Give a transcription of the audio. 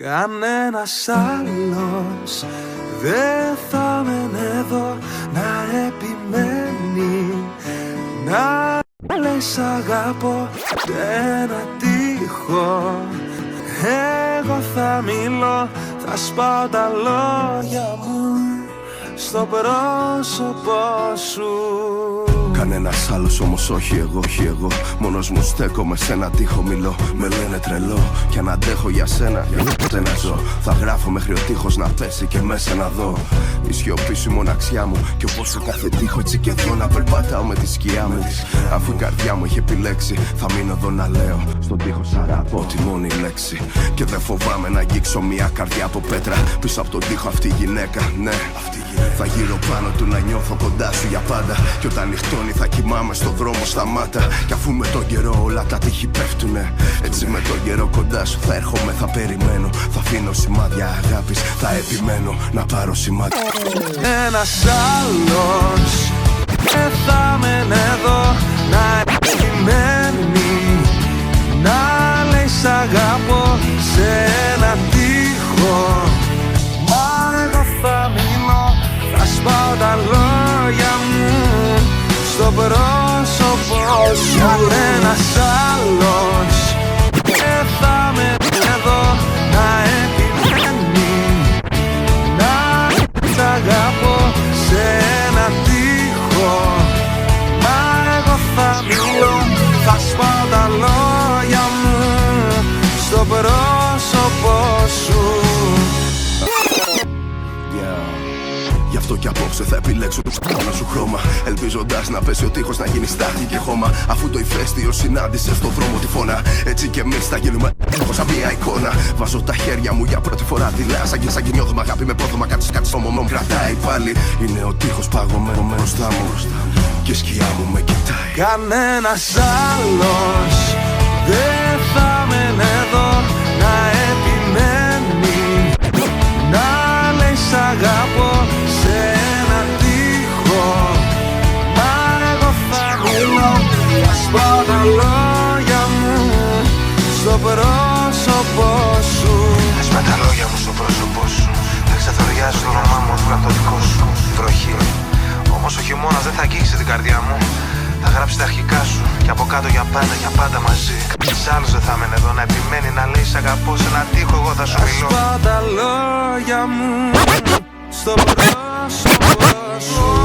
Κανένας άλλος δεν θα μείνει εδώ να επιμένει, να λέει σ' αγαπώ σε ένα τοίχο. Εγώ θα μιλώ, θα σπάω τα λόγια μου στο πρόσωπό σου. Κανένας άλλος όμως όχι εγώ, μόνος μου στέκομαι σε ένα τοίχο μιλώ. Με λένε τρελό κι αν αντέχω για σένα, για να ζω. Θα γράφω μέχρι ο τοίχος να πέσει και μέσα να δω. Η σιωπή σου η μοναξιά μου κι όπως σε κάθε τοίχο έτσι και εδώ να περπατάω με τη σκιά μου. Αφού η καρδιά μου έχει επιλέξει, θα μείνω εδώ να λέω στον τοίχο σ' αγαπώ τη μόνη λέξη. Και δεν φοβάμαι να αγγίξω μια καρδιά από πέτρα. Πίσω από τον τοίχο αυτή η γυναίκα, ναι, αυτή η γυναίκα. Θα γύρω πάνω του να νιώθω κοντά σου για πάντα. Κι όταν νυχτώνει θα κοιμάμαι στον δρόμο σταμάτα. Κι αφού με τον καιρό όλα τα τείχη πέφτουνε, έτσι με τον καιρό κοντά σου θα έρχομαι, θα περιμένω. Θα αφήνω σημάδια αγάπης, θα επιμένω να πάρω σημάδια. Ένας άλλος δεν θα μείνει εδώ να επιμένει, να λέει σ' αγαπώ σε ένα τοίχο. Μα εγώ θα μείνω, θα σπάω τα λόγια μου στο πρόσωπο σου. Ένας άλλος δεν θα μείνει εδώ να επιμένει, να σ' αγαπώ σε ένα τοίχο. Μα εγώ θα μιλώ, θα σπάω τα λόγια μου στο πρόσωπό σου. Γι' αυτό κι απόψε θα επιλέξω το σκόνα σου χρώμα, ελπίζοντας να πέσει ο τείχος να γίνει στάχτη και χώμα. Αφού το ηφαίστειο συνάντησε στον δρόμο τη φώνα, έτσι κι εμείς θα γίνουμε σαν μια εικόνα. Βάζω τα χέρια μου για πρώτη φορά δειλά, σαν και νιώθουμε αγάπη με πρόδομα. Κάτι στο μωμό μου κρατάει πάλι. Είναι ο τείχος παγωμένο μπροστά μου και η σκιά μου με κοιτάει. Κανένας άλλος δεν θα μείνει εδώ να επιμένει, να λέει σ' αγαπώ σε ένα τοίχο. Μα εγώ θα μιλώ, θα σπάω τα λόγια μου στο πρόσωπό σου. Θες με τα λόγια μου στο πρόσωπό σου, δεν ξεθοριάζει το όνομά μου δίπλα από το δικό σου. Βροχή, όμως ο χειμώνας δεν θα αγγίξει την καρδιά μου. Θα γράψει τα αρχικά σου και από κάτω για πάντα μαζί. Κανείς άλλος δεν θα μείνει εδώ να επιμένει, να λέει σ' αγαπώ σε ένα τοίχο. Εγώ θα σου μιλώ. Θα σπάω τα λόγια μου στο πρόσωπό σου.